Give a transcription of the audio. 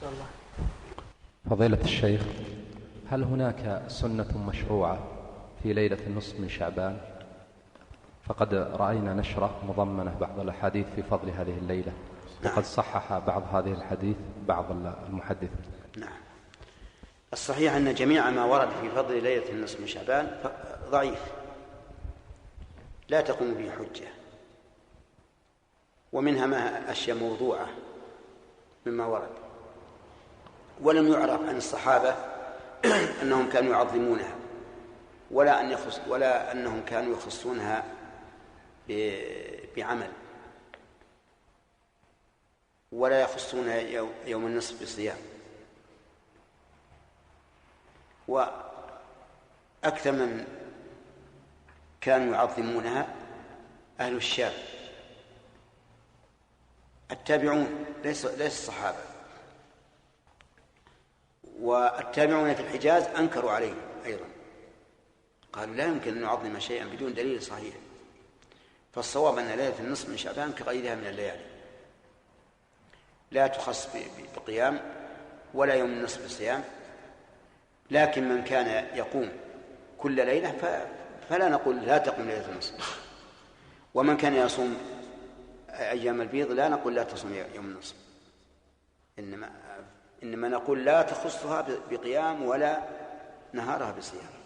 الله. فضيلة الشيخ، هل هناك سنة مشروعة في ليلة النصف من شعبان؟ فقد رأينا نشرة مضمنة بعض الأحاديث في فضل هذه الليلة، وقد صحح بعض هذه الحديث بعض المحدثين. نعم، الصحيح أن جميع ما ورد في فضل ليلة النصف من شعبان ضعيف، لا تقوم به حجة، ومنها ما أشياء موضوعة مما ورد، ولم يعرف عن الصحابة أنهم كانوا يعظمونها، ولا أنهم كانوا يخصونها بعمل، ولا يخصون يوم النصف بصيام. وأكثر من كانوا يعظمونها أهل الشام، التابعون، ليس الصحابة. والتابعون في الحجاز أنكروا عليه أيضا، قالوا لا يمكن أن نعظم شيئا بدون دليل صحيح. فالصواب أن ليلة النصف من شعبان كغيرها من الليالي لا تخص بقيام ولا يوم النصف بصيام، لكن من كان يقوم كل ليلة فلا نقول لا تقوم ليلة النصف، ومن كان يصوم أيام البيض لا نقول لا تصوم يوم النصف، إنما نقول لا تخصها بقيام ولا نهارها بصيام.